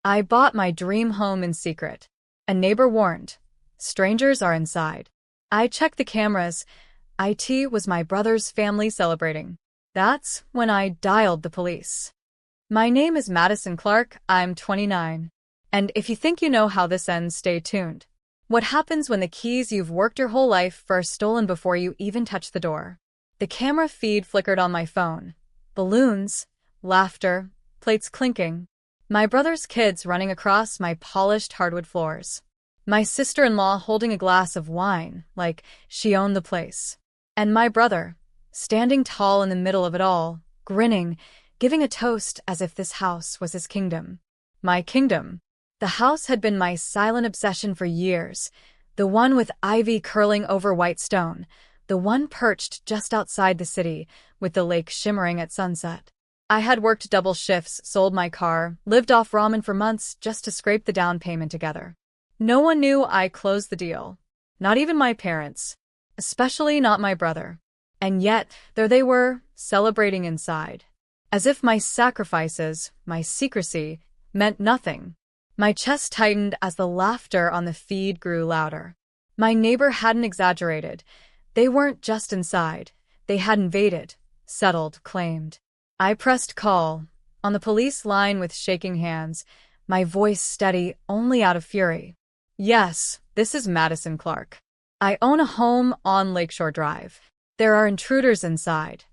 I bought my dream home in secret. A neighbor warned. Strangers are inside. I checked the cameras. It was my brother's family celebrating. That's when I dialed the police. My name is Madison Clark, I'm 29. And if you think you know how this ends, stay tuned. What happens when the keys you've worked your whole life for are stolen before you even touch the door? The camera feed flickered on my phone. Balloons, laughter, plates clinking. My brother's kids running across my polished hardwood floors. My sister-in-law holding a glass of wine like she owned the place. And my brother, standing tall in the middle of it all, grinning, giving a toast as if this house was his kingdom. My kingdom. The house had been my silent obsession for years. The one with ivy curling over white stone. The one perched just outside the city, with the lake shimmering at sunset. I had worked double shifts, sold my car, lived off ramen for months just to scrape the down payment together. No one knew I closed the deal. Not even my parents. Especially not my brother. And yet, there they were, celebrating inside. As if my sacrifices, my secrecy, meant nothing. My chest tightened as the laughter on the feed grew louder. My neighbor hadn't exaggerated. They weren't just inside. They had invaded, settled, claimed. I pressed call, on the police line with shaking hands, my voice steady only out of fury. Yes, this is Madison Clark. I own a home on Lakeshore Drive. There are intruders inside.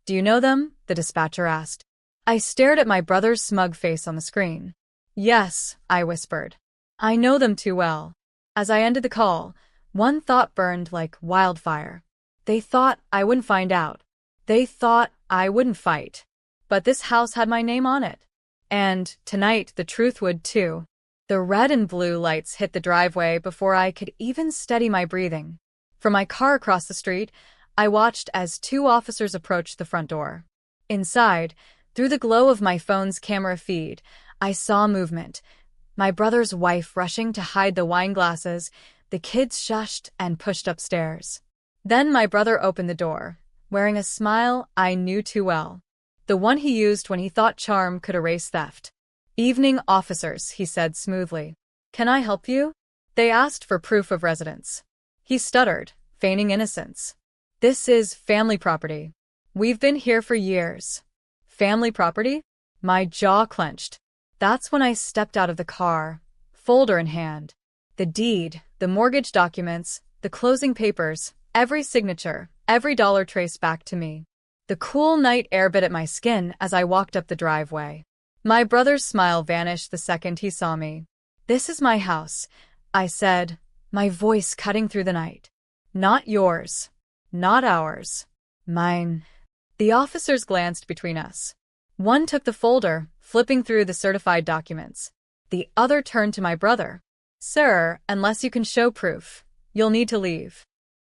Do you know them? The dispatcher asked. I stared at my brother's smug face on the screen. Yes, I whispered. I know them too well. As I ended the call, one thought burned like wildfire. They thought I wouldn't find out. They thought I wouldn't fight. But this house had my name on it. And tonight the truth would too. The red and blue lights hit the driveway before I could even steady my breathing. From my car across the street, I watched as two officers approached the front door. Inside, through the glow of my phone's camera feed, I saw movement. My brother's wife rushing to hide the wine glasses, the kids shushed and pushed upstairs. Then my brother opened the door, wearing a smile I knew too well. The one he used when he thought charm could erase theft. Evening, officers, he said smoothly. Can I help you? They asked for proof of residence. He stuttered, feigning innocence. This is family property. We've been here for years. Family property? My jaw clenched. That's when I stepped out of the car, folder in hand. The deed, the mortgage documents, the closing papers, every signature, every dollar traced back to me. The cool night air bit at my skin as I walked up the driveway. My brother's smile vanished the second he saw me. This is my house, I said, my voice cutting through the night. Not yours. Not ours. Mine. The officers glanced between us. One took the folder, flipping through the certified documents. The other turned to my brother. Sir, unless you can show proof, you'll need to leave.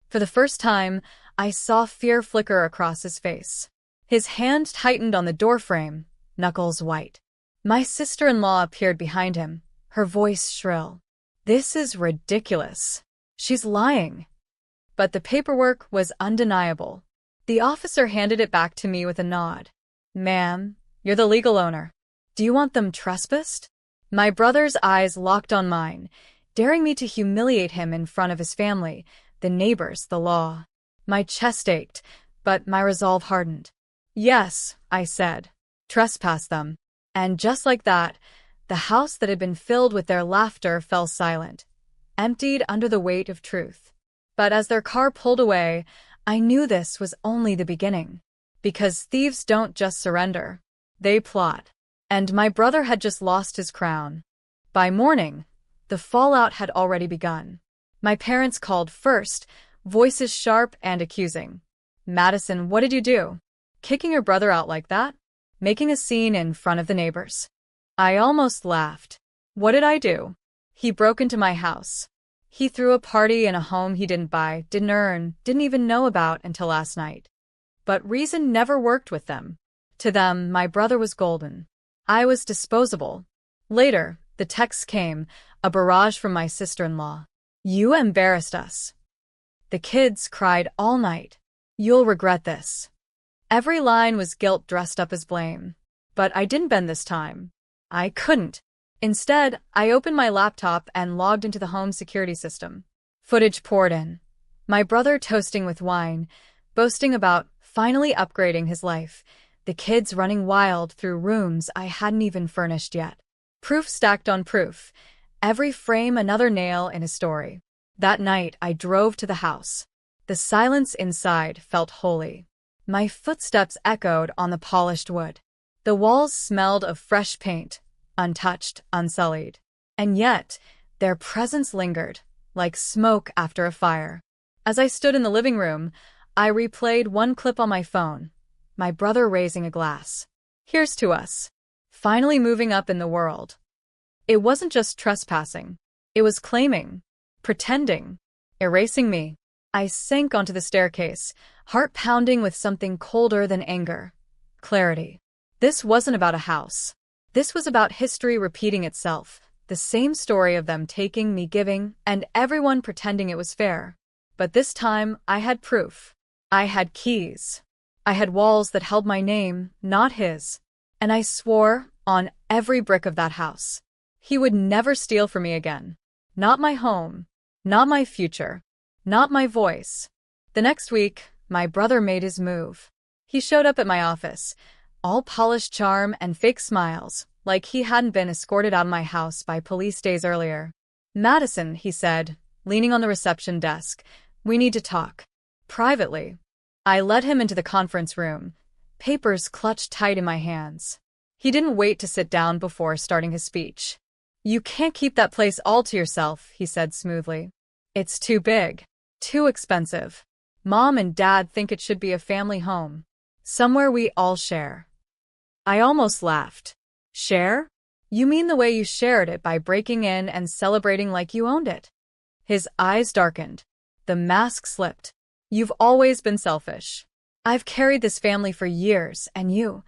For the first time, I saw fear flicker across his face. His hand tightened on the doorframe, knuckles white. My sister-in-law appeared behind him, her voice shrill. This is ridiculous. She's lying. But the paperwork was undeniable. The officer handed it back to me with a nod. Ma'am, you're the legal owner. Do you want them trespassed? My brother's eyes locked on mine, daring me to humiliate him in front of his family, the neighbors, the law. My chest ached, but my resolve hardened. Yes, I said. Trespass them. And just like that, the house that had been filled with their laughter fell silent, emptied under the weight of truth. But as their car pulled away, I knew this was only the beginning. Because thieves don't just surrender. They plot. And my brother had just lost his crown. By morning, the fallout had already begun. My parents called first, voices sharp and accusing. Madison, what did you do? Kicking your brother out like that? Making a scene in front of the neighbors. I almost laughed. What did I do? He broke into my house. He threw a party in a home he didn't buy, didn't earn, didn't even know about until last night. But reason never worked with them. To them, my brother was golden. I was disposable. Later, the text came, a barrage from my sister-in-law. You embarrassed us. The kids cried all night. You'll regret this. Every line was guilt dressed up as blame. But I didn't bend this time. I couldn't. Instead, I opened my laptop and logged into the home security system. Footage poured in. My brother toasting with wine, boasting about finally upgrading his life. The kids running wild through rooms I hadn't even furnished yet. Proof stacked on proof. Every frame another nail in a story. That night, I drove to the house. The silence inside felt holy. My footsteps echoed on the polished wood. The walls smelled of fresh paint, untouched, unsullied. And yet, their presence lingered, like smoke after a fire. As I stood in the living room, I replayed one clip on my phone. My brother raising a glass. Here's to us. Finally moving up in the world. It wasn't just trespassing. It was claiming, pretending, erasing me. I sank onto the staircase, heart pounding with something colder than anger. Clarity. This wasn't about a house. This was about history repeating itself. The same story of them taking, me giving, and everyone pretending it was fair. But this time, I had proof. I had keys. I had walls that held my name, not his. And I swore, on every brick of that house, he would never steal from me again. Not my home. Not my future. Not my voice. The next week, my brother made his move. He showed up at my office, all polished charm and fake smiles, like he hadn't been escorted out of my house by police days earlier. "Madison," he said, leaning on the reception desk, "we need to talk. Privately." I led him into the conference room, papers clutched tight in my hands. He didn't wait to sit down before starting his speech. "You can't keep that place all to yourself," he said smoothly. "It's too big. Too expensive. Mom and Dad think it should be a family home. Somewhere we all share." I almost laughed. "Share? You mean the way you shared it by breaking in and celebrating like you owned it?" His eyes darkened. The mask slipped. "You've always been selfish. I've carried this family for years, and you—"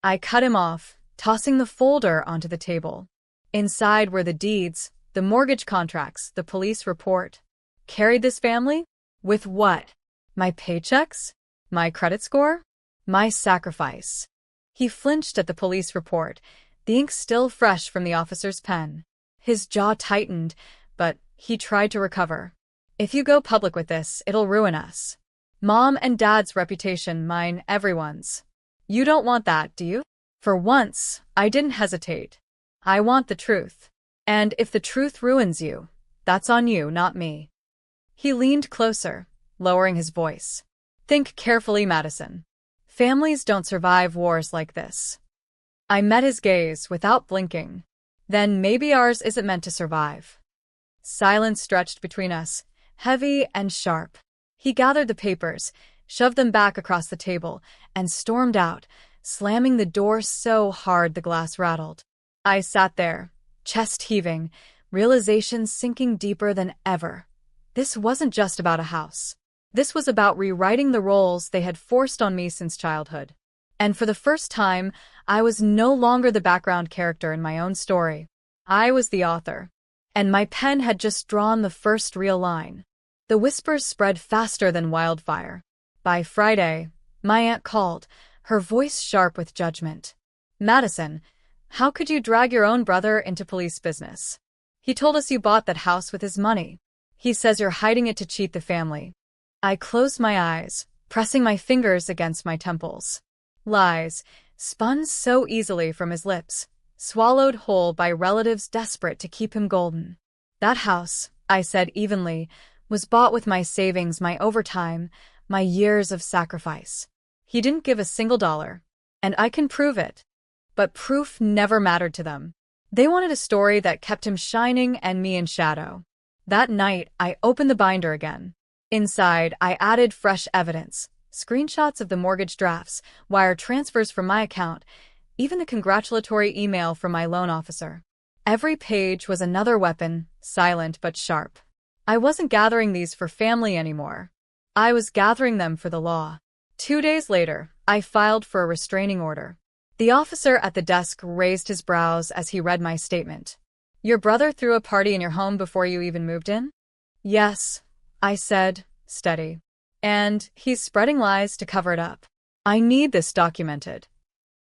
I cut him off, tossing the folder onto the table. Inside were the deeds, the mortgage contracts, the police report. Carried this family? With what? My paychecks? My credit score? My sacrifice. He flinched at the police report, the ink still fresh from the officer's pen. His jaw tightened, but he tried to recover. "If you go public with this, it'll ruin us. Mom and Dad's reputation, mine, everyone's. You don't want that, do you?" For once, I didn't hesitate. I want the truth. And if the truth ruins you, that's on you, not me. He leaned closer, lowering his voice. "Think carefully, Madison. Families don't survive wars like this." I met his gaze without blinking. "Then maybe ours isn't meant to survive." Silence stretched between us, heavy and sharp. He gathered the papers, shoved them back across the table, and stormed out, slamming the door so hard the glass rattled. I sat there, chest heaving, realization sinking deeper than ever. This wasn't just about a house. This was about rewriting the roles they had forced on me since childhood. And for the first time, I was no longer the background character in my own story. I was the author. And my pen had just drawn the first real line. The whispers spread faster than wildfire. By Friday, my aunt called, her voice sharp with judgment. "Madison, how could you drag your own brother into police business? He told us you bought that house with his money. He says you're hiding it to cheat the family." I closed my eyes, pressing my fingers against my temples. Lies, spun so easily from his lips, swallowed whole by relatives desperate to keep him golden. "That house," I said evenly, "was bought with my savings, my overtime, my years of sacrifice. He didn't give a single dollar. And I can prove it." But proof never mattered to them. They wanted a story that kept him shining and me in shadow. That night, I opened the binder again. Inside, I added fresh evidence, screenshots of the mortgage drafts, wire transfers from my account, even the congratulatory email from my loan officer. Every page was another weapon, silent but sharp. I wasn't gathering these for family anymore. I was gathering them for the law. 2 days later, I filed for a restraining order. The officer at the desk raised his brows as he read my statement. "Your brother threw a party in your home before you even moved in?" "Yes," I said, steady. "And he's spreading lies to cover it up. I need this documented."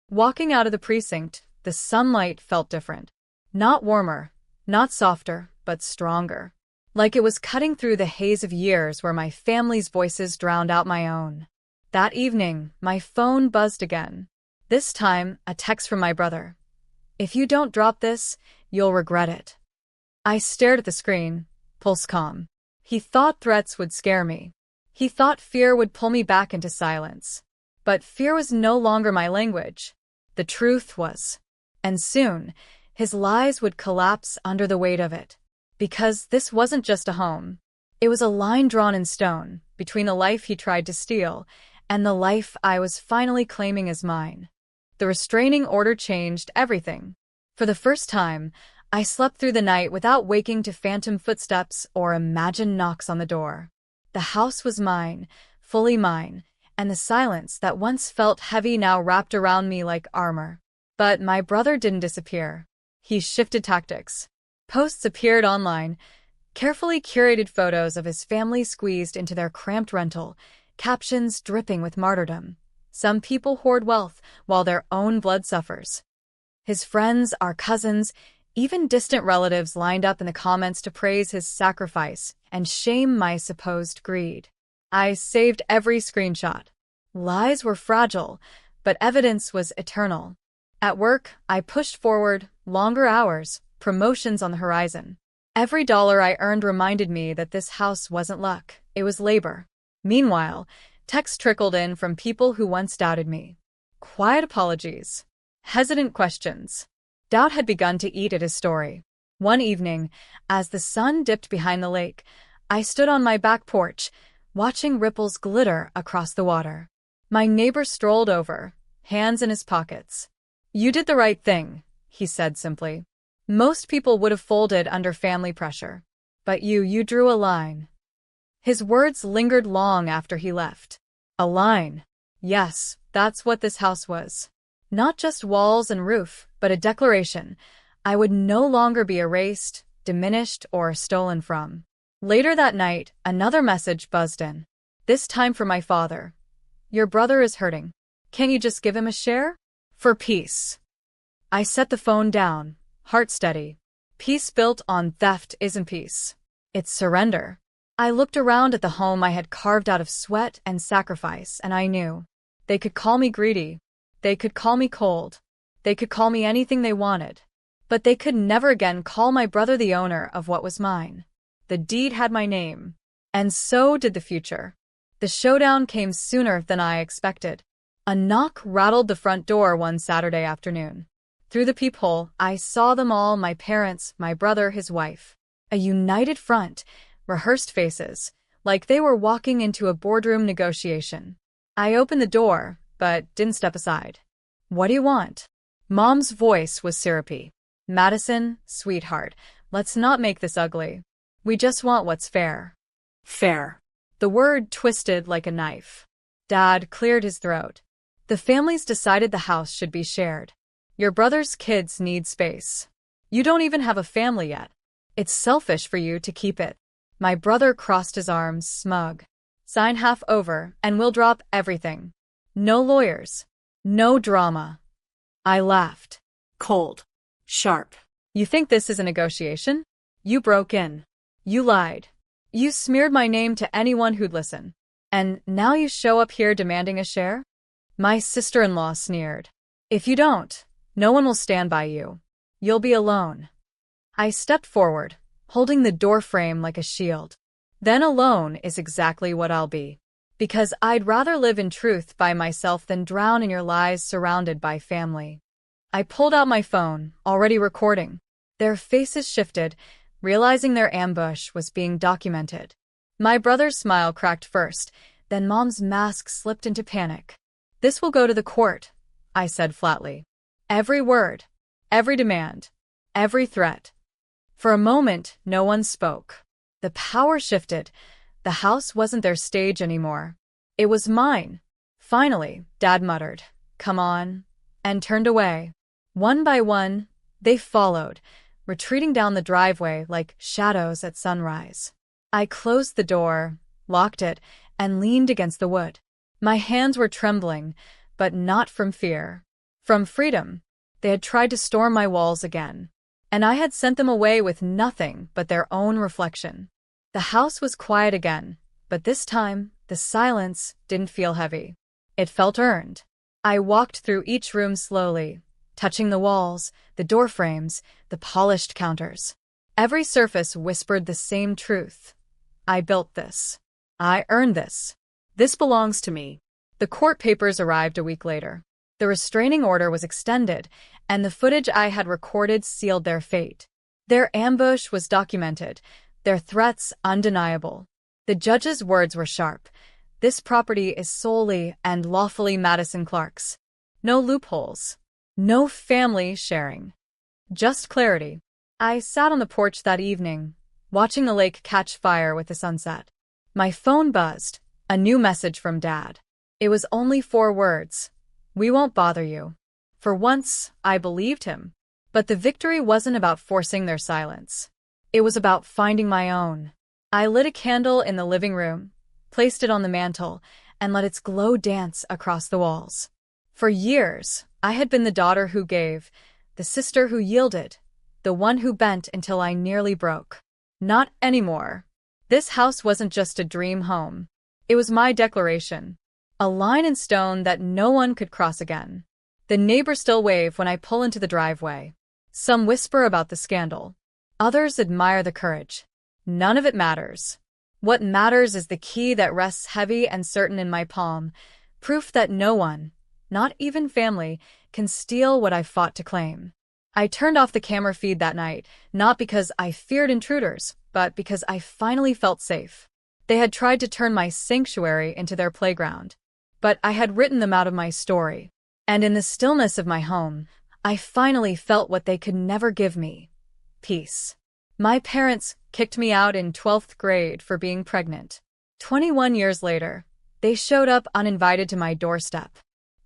Walking out of the precinct, the sunlight felt different. Not warmer, not softer, but stronger. Like it was cutting through the haze of years where my family's voices drowned out my own. That evening, my phone buzzed again. This time, a text from my brother. "If you don't drop this, you'll regret it." I stared at the screen, pulse calm. He thought threats would scare me. He thought fear would pull me back into silence. But fear was no longer my language. The truth was. And soon, his lies would collapse under the weight of it. Because this wasn't just a home. It was a line drawn in stone between the life he tried to steal and the life I was finally claiming as mine. The restraining order changed everything. For the first time, I slept through the night without waking to phantom footsteps or imagined knocks on the door. The house was mine, fully mine, and the silence that once felt heavy now wrapped around me like armor. But my brother didn't disappear. He shifted tactics. Posts appeared online, carefully curated photos of his family squeezed into their cramped rental, captions dripping with martyrdom. Some people hoard wealth while their own blood suffers. His friends, our cousins, even distant relatives lined up in the comments to praise his sacrifice and shame my supposed greed. I saved every screenshot. Lies were fragile, but evidence was eternal. At work, I pushed forward, longer hours, promotions on the horizon. Every dollar I earned reminded me that this house wasn't luck, it was labor. Meanwhile, texts trickled in from people who once doubted me. Quiet apologies. Hesitant questions. Doubt had begun to eat at his story. One evening, as the sun dipped behind the lake, I stood on my back porch, watching ripples glitter across the water. My neighbor strolled over, hands in his pockets. "You did the right thing," he said simply. "Most people would have folded under family pressure. But you drew a line." His words lingered long after he left. A line. Yes, that's what this house was. Not just walls and roof, but a declaration. I would no longer be erased, diminished, or stolen from. Later that night, another message buzzed in. This time from my father. "Your brother is hurting. Can't you just give him a share? For peace." I set the phone down, heart steady. Peace built on theft isn't peace. It's surrender. I looked around at the home I had carved out of sweat and sacrifice, and I knew. They could call me greedy. They could call me cold. They could call me anything they wanted. But they could never again call my brother the owner of what was mine. The deed had my name. And so did the future. The showdown came sooner than I expected. A knock rattled the front door one Saturday afternoon. Through the peephole, I saw them all, my parents, my brother, his wife. A united front, rehearsed faces, like they were walking into a boardroom negotiation. I opened the door, but didn't step aside. "What do you want?" Mom's voice was syrupy. "Madison, sweetheart, let's not make this ugly. We just want what's fair." Fair. The word twisted like a knife. Dad cleared his throat. "The families decided the house should be shared. Your brother's kids need space. You don't even have a family yet. It's selfish for you to keep it." My brother crossed his arms, smug. "Sign half over, and we'll drop everything. No lawyers. No drama." I laughed. Cold. Sharp. "You think this is a negotiation? You broke in. You lied. You smeared my name to anyone who'd listen. And now you show up here demanding a share?" My sister-in-law sneered. "If you don't, no one will stand by you. You'll be alone." I stepped forward, holding the doorframe like a shield. Then alone is exactly what I'll be. Because I'd rather live in truth by myself than drown in your lies surrounded by family. I pulled out my phone, already recording. Their faces shifted, realizing their ambush was being documented. My brother's smile cracked first, then Mom's mask slipped into panic. "This will go to the court," I said flatly. Every word, every demand, every threat. For a moment, no one spoke. The power shifted. The house wasn't their stage anymore. It was mine. Finally, Dad muttered, "Come on," and turned away. One by one, they followed, retreating down the driveway like shadows at sunrise. I closed the door, locked it, and leaned against the wood. My hands were trembling, but not from fear. From freedom. They had tried to storm my walls again. and I had sent them away with nothing but their own reflection. The house was quiet again, but this time, the silence didn't feel heavy. It felt earned. I walked through each room slowly, touching the walls, the door frames, the polished counters. Every surface whispered the same truth. I built this. I earned this. This belongs to me. The court papers arrived a week later. The restraining order was extended, and the footage I had recorded sealed their fate. Their ambush was documented, their threats undeniable. The judge's words were sharp. This property is solely and lawfully Madison Clark's. No loopholes. No family sharing. Just clarity. I sat on the porch that evening, watching the lake catch fire with the sunset. My phone buzzed. A new message from Dad. It was only 4 words. We won't bother you. For once, I believed him. But the victory wasn't about forcing their silence. It was about finding my own. I lit a candle in the living room, placed it on the mantel, and let its glow dance across the walls. For years, I had been the daughter who gave, the sister who yielded, the one who bent until I nearly broke. Not anymore. This house wasn't just a dream home. It was my declaration. A line in stone that no one could cross again. The neighbors still wave when I pull into the driveway. Some whisper about the scandal. Others admire the courage. None of it matters. What matters is the key that rests heavy and certain in my palm, proof that no one, not even family, can steal what I fought to claim. I turned off the camera feed that night, not because I feared intruders, but because I finally felt safe. They had tried to turn my sanctuary into their playground. But I had written them out of my story. And in the stillness of my home, I finally felt what they could never give me. Peace. My parents kicked me out in 12th grade for being pregnant. 21 years later, they showed up uninvited to my doorstep.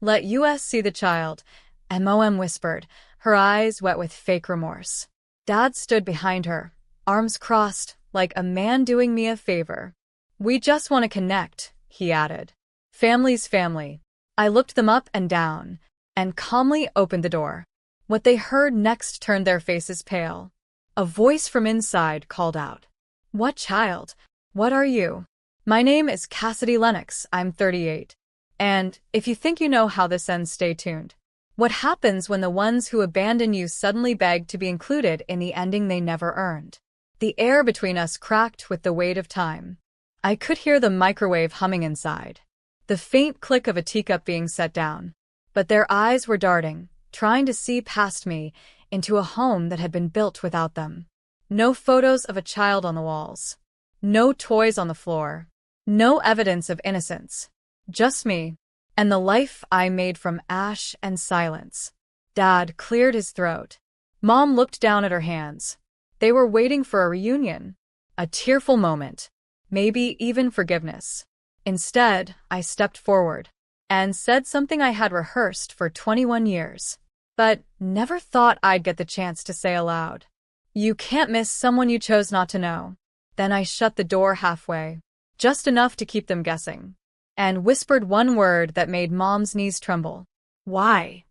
Let us see the child, Mom whispered, her eyes wet with fake remorse. Dad stood behind her, arms crossed, like a man doing me a favor. We just want to connect, he added. Family's family. I looked them up and down, and calmly opened the door. What they heard next turned their faces pale. A voice from inside called out. What child? What are you? My name is Cassidy Lennox, I'm 38. And, if you think you know how this ends, stay tuned. What happens when the ones who abandon you suddenly beg to be included in the ending they never earned? The air between us cracked with the weight of time. I could hear the microwave humming inside. The faint click of a teacup being set down. But their eyes were darting, trying to see past me, into a home that had been built without them. No photos of a child on the walls. No toys on the floor. No evidence of innocence. Just me. And the life I made from ash and silence. Dad cleared his throat. Mom looked down at her hands. They were waiting for a reunion. A tearful moment. Maybe even forgiveness. Instead, I stepped forward and said something I had rehearsed for 21 years, but never thought I'd get the chance to say aloud. You can't miss someone you chose not to know. Then I shut the door halfway, just enough to keep them guessing, and whispered one word that made Mom's knees tremble. Why?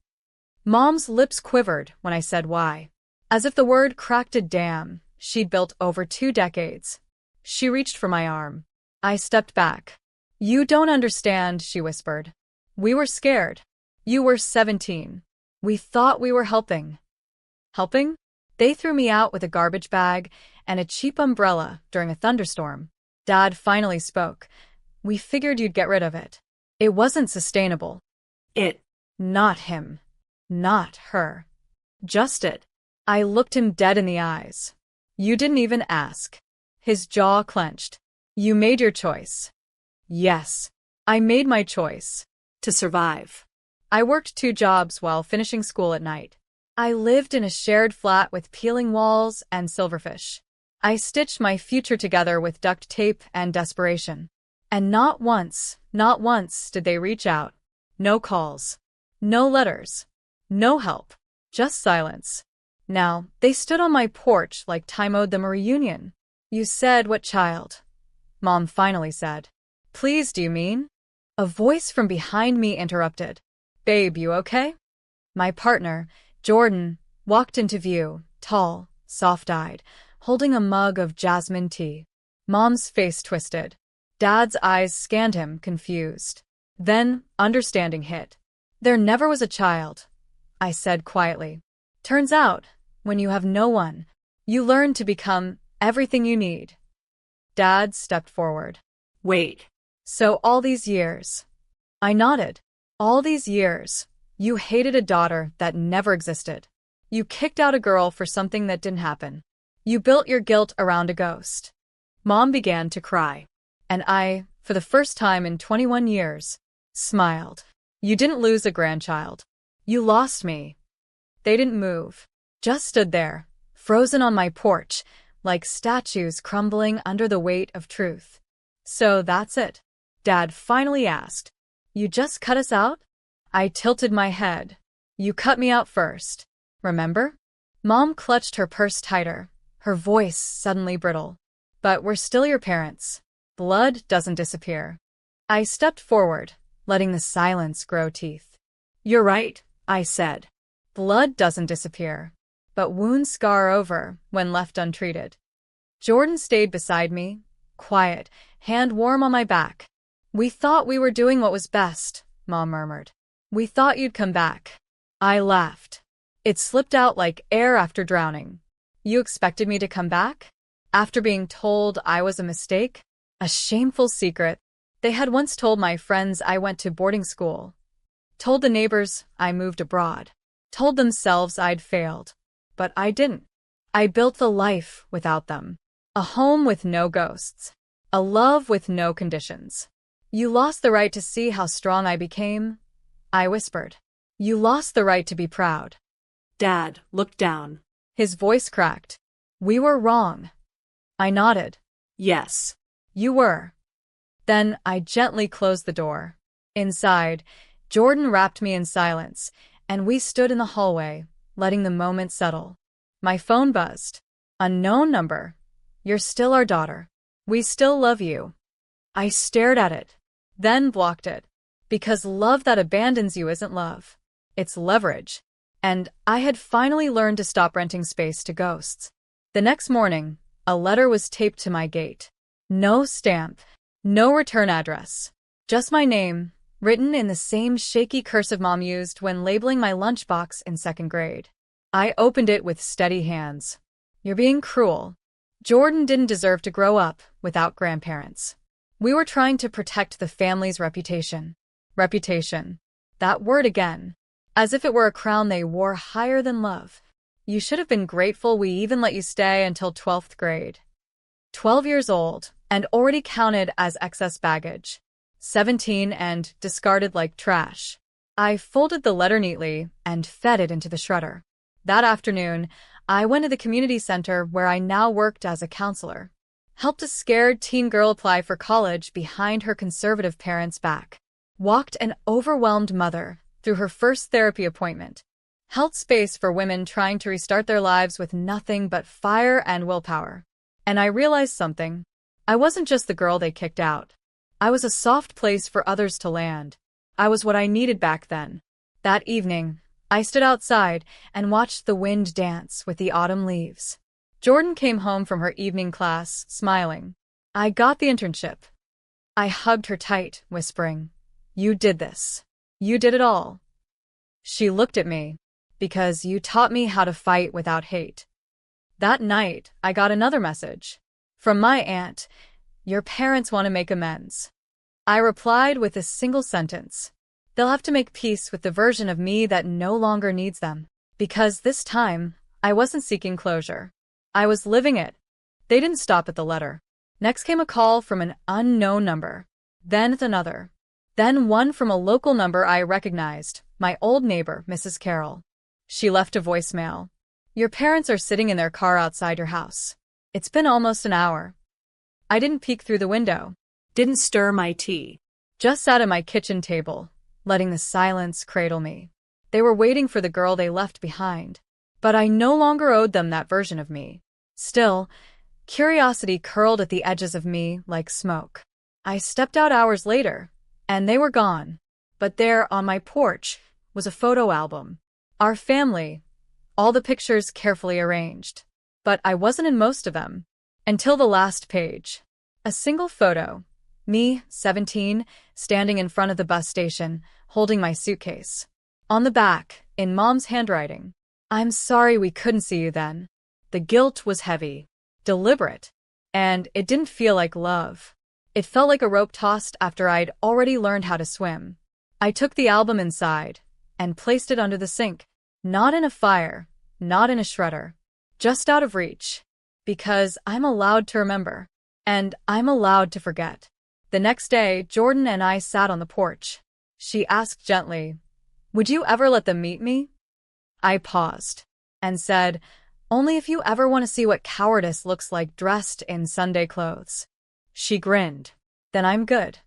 Mom's lips quivered when I said why, as if the word cracked a dam she'd built over 2 decades. She reached for my arm. I stepped back. You don't understand, she whispered. We were scared. You were 17. We thought we were helping. Helping? They threw me out with a garbage bag and a cheap umbrella during a thunderstorm. Dad finally spoke. We figured you'd get rid of it. It wasn't sustainable. It. Not him. Not her. Just it. I looked him dead in the eyes. You didn't even ask. His jaw clenched. You made your choice. Yes, I made my choice. To survive. I worked 2 jobs while finishing school at night. I lived in a shared flat with peeling walls and silverfish. I stitched my future together with duct tape and desperation. And not once did they reach out. No calls. No letters. No help. Just silence. Now, they stood on my porch like time owed them a reunion. You said what child? Mom finally said. Please, do you mean? A voice from behind me interrupted. Babe, you okay? My partner, Jordan, walked into view, tall, soft-eyed, holding a mug of jasmine tea. Mom's face twisted. Dad's eyes scanned him, confused. Then, understanding hit. "There never was a child," I said quietly. "Turns out, when you have no one, you learn to become everything you need." Dad stepped forward. "Wait. "So all these years?" I nodded. "All these years, you hated a daughter that never existed. You kicked out a girl for something that didn't happen. You built your guilt around a ghost." Mom began to cry. And I, for the first time in 21 years, smiled. "You didn't lose a grandchild. You lost me." They didn't move. Just stood there, frozen on my porch, like statues crumbling under the weight of truth. "So that's it?" Dad finally asked. "You just cut us out?" I tilted my head. "You cut me out first. Remember?" Mom clutched her purse tighter, her voice suddenly brittle. "But we're still your parents. Blood doesn't disappear." I stepped forward, letting the silence grow teeth. "You're right," I said. "Blood doesn't disappear, but wounds scar over when left untreated." Jordan stayed beside me, quiet, hand warm on my back. "We thought we were doing what was best," Mom murmured. "We thought you'd come back." I laughed. It slipped out like air after drowning. "You expected me to come back? After being told I was a mistake? A shameful secret. They had once told my friends I went to boarding school. Told the neighbors I moved abroad. Told themselves I'd failed. But I didn't. I built the life without them. A home with no ghosts. A love with no conditions." "You lost the right to see how strong I became," I whispered. "You lost the right to be proud." Dad looked down. His voice cracked. "We were wrong." I nodded. "Yes." "You were." Then I gently closed the door. Inside, Jordan wrapped me in silence, and we stood in the hallway, letting the moment settle. My phone buzzed. "Unknown number. You're still our daughter. We still love you." I stared at it, then blocked it. Because love that abandons you isn't love. It's leverage. And I had finally learned to stop renting space to ghosts. The next morning, a letter was taped to my gate. No stamp. No return address. Just my name, written in the same shaky cursive Mom used when labeling my lunchbox in second grade. I opened it with steady hands. "You're being cruel. Jordan didn't deserve to grow up without grandparents. We were trying to protect the family's reputation." Reputation. That word again. As if it were a crown they wore higher than love. "You should have been grateful we even let you stay until 12th grade. 12 years old, and already counted as excess baggage. 17 and discarded like trash." I folded the letter neatly and fed it into the shredder. That afternoon, I went to the community center where I now worked as a counselor. Helped a scared teen girl apply for college behind her conservative parents' back. Walked an overwhelmed mother through her first therapy appointment. Held space for women trying to restart their lives with nothing but fire and willpower. And I realized something. I wasn't just the girl they kicked out. I was a soft place for others to land. I was what I needed back then. That evening, I stood outside and watched the wind dance with the autumn leaves. Jordan came home from her evening class, smiling. "I got the internship." I hugged her tight, whispering, "You did this. You did it all." She looked at me. "Because you taught me how to fight without hate." That night, I got another message. From my aunt, "Your parents want to make amends." I replied with a single sentence. "They'll have to make peace with the version of me that no longer needs them." Because this time, I wasn't seeking closure. I was living it. They didn't stop at the letter. Next came a call from an unknown number. Then another. Then one from a local number I recognized, my old neighbor, Mrs. Carroll. She left a voicemail. "Your parents are sitting in their car outside your house. It's been almost an hour." I didn't peek through the window. Didn't stir my tea. Just sat at my kitchen table, letting the silence cradle me. They were waiting for the girl they left behind. But I no longer owed them that version of me. Still, curiosity curled at the edges of me like smoke. I stepped out hours later, and they were gone. But there, on my porch, was a photo album. Our family, all the pictures carefully arranged. But I wasn't in most of them. Until the last page. A single photo. Me, 17, standing in front of the bus station, holding my suitcase. On the back, in Mom's handwriting. I'm sorry we couldn't see you then. The guilt was heavy, deliberate, and it didn't feel like love. It felt like a rope tossed after I'd already learned how to swim. I took the album inside and placed it under the sink. Not in a fire, not in a shredder. Just out of reach. Because I'm allowed to remember. And I'm allowed to forget. The next day, Jordan and I sat on the porch. She asked gently, "Would you ever let them meet me?" I paused and said, "Only if you ever want to see what cowardice looks like dressed in Sunday clothes." She grinned. Then I'm good.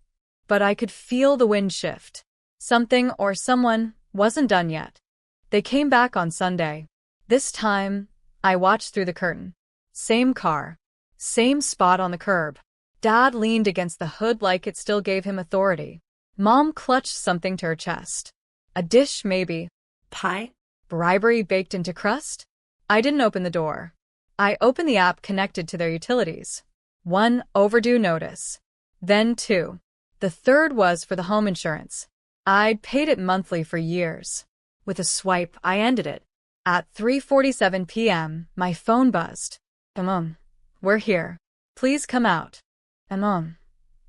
But I could feel the wind shift. Something or someone wasn't done yet. They came back on Sunday. This time, I watched through the curtain. Same car. Same spot on the curb. Dad leaned against the hood like it still gave him authority. Mom clutched something to her chest. A dish, maybe. Pie? Bribery baked into crust? I didn't open the door. I opened the app connected to their utilities. 1, overdue notice. Then 2. The third was for the home insurance. I'd paid it monthly for years. With a swipe, I ended it. At 3:47 p.m., my phone buzzed. Mom, we're here. Please come out. Mom,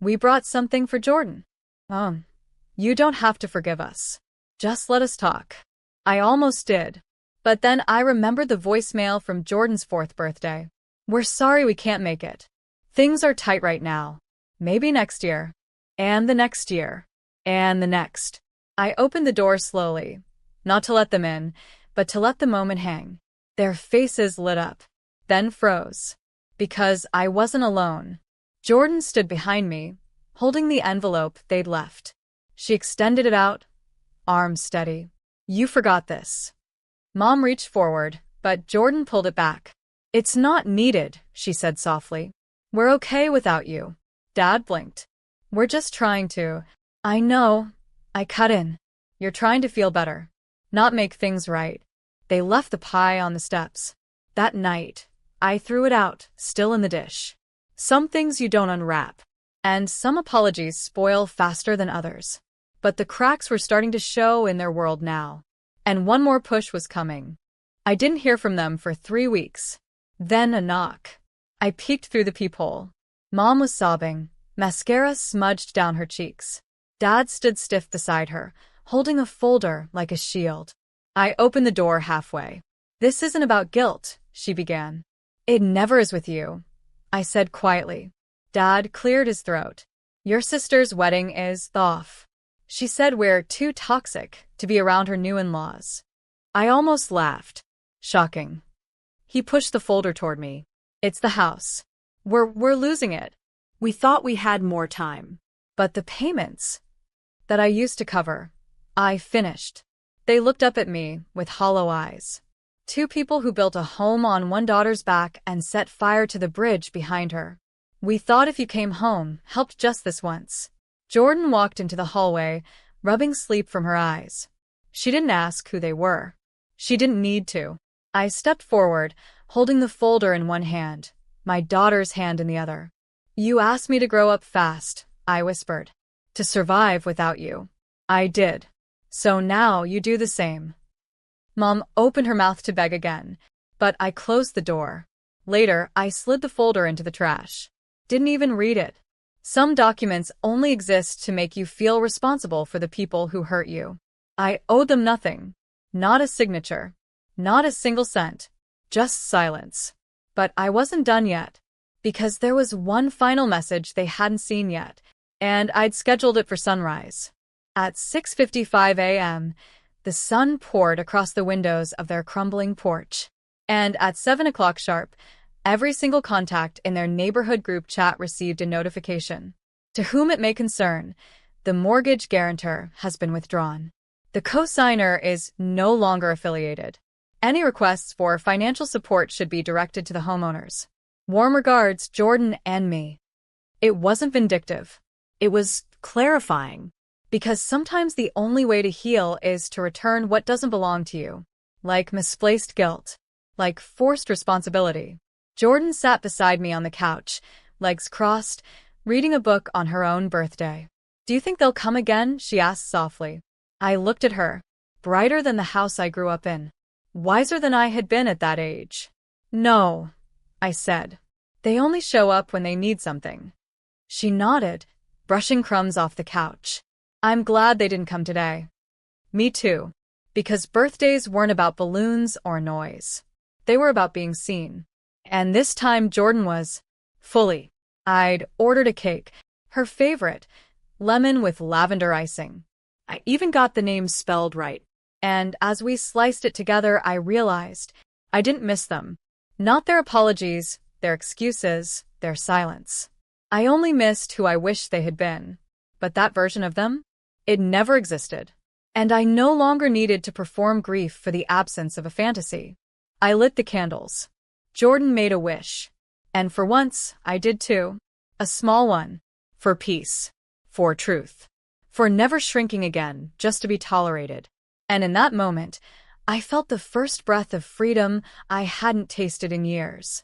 we brought something for Jordan. Mom, you don't have to forgive us. Just let us talk. I almost did. But then I remembered the voicemail from Jordan's 4th birthday. We're sorry we can't make it. Things are tight right now. Maybe next year. And the next year. And the next. I opened the door slowly. Not to let them in, but to let the moment hang. Their faces lit up. Then froze. Because I wasn't alone. Jordan stood behind me, holding the envelope they'd left. She extended it out, arms steady. You forgot this. Mom reached forward, but Jordan pulled it back. It's not needed, she said softly. We're okay without you. Dad blinked. We're just trying to. I know. I cut in. You're trying to feel better. Not make things right. They left the pie on the steps. That night, I threw it out, still in the dish. Some things you don't unwrap. And some apologies spoil faster than others. But the cracks were starting to show in their world now. And one more push was coming. I didn't hear from them for 3 weeks. Then a knock. I peeked through the peephole. Mom was sobbing, mascara smudged down her cheeks. Dad stood stiff beside her, holding a folder like a shield. I opened the door halfway. This isn't about guilt, she began. It never is with you, I said quietly. Dad cleared his throat. Your sister's wedding is off. She said we're too toxic to be around her new in-laws. I almost laughed. Shocking. He pushed the folder toward me. It's the house. We're losing it. We thought we had more time. But the payments that I used to cover, I finished. They looked up at me with hollow eyes. 2 people who built a home on one daughter's back and set fire to the bridge behind her. We thought if you came home, helped just this once. Jordan walked into the hallway, rubbing sleep from her eyes. She didn't ask who they were. She didn't need to. I stepped forward, holding the folder in one hand, my daughter's hand in the other. You asked me to grow up fast, I whispered. To survive without you. I did. So now you do the same. Mom opened her mouth to beg again, but I closed the door. Later, I slid the folder into the trash. Didn't even read it. Some documents only exist to make you feel responsible for the people who hurt you. I owed them nothing. Not a signature. Not a single cent. Just silence. But I wasn't done yet. Because there was one final message they hadn't seen yet, and I'd scheduled it for sunrise. At 6:55 a.m., the sun poured across the windows of their crumbling porch. And at 7 o'clock sharp, every single contact in their neighborhood group chat received a notification. To whom it may concern, the mortgage guarantor has been withdrawn. The co-signer is no longer affiliated. Any requests for financial support should be directed to the homeowners. Warm regards, Jordan and me. It wasn't vindictive. It was clarifying. Because sometimes the only way to heal is to return what doesn't belong to you. like misplaced guilt, like forced responsibility. Jordan sat beside me on the couch, legs crossed, reading a book on her own birthday. "Do you think they'll come again?" she asked softly. I looked at her, brighter than the house I grew up in, wiser than I had been at that age. "No," I said. "They only show up when they need something." She nodded, brushing crumbs off the couch. "I'm glad they didn't come today." Me too. Because birthdays weren't about balloons or noise. They were about being seen. And this time Jordan was fully. I'd ordered a cake, her favorite, lemon with lavender icing. I even got the name spelled right. And as we sliced it together, I realized I didn't miss them. Not their apologies, their excuses, their silence. I only missed who I wished they had been. But that version of them? It never existed. And I no longer needed to perform grief for the absence of a fantasy. I lit the candles. Jordan made a wish. And for once, I did too. A small one. For peace. For truth. For never shrinking again, just to be tolerated. And in that moment, I felt the first breath of freedom I hadn't tasted in years.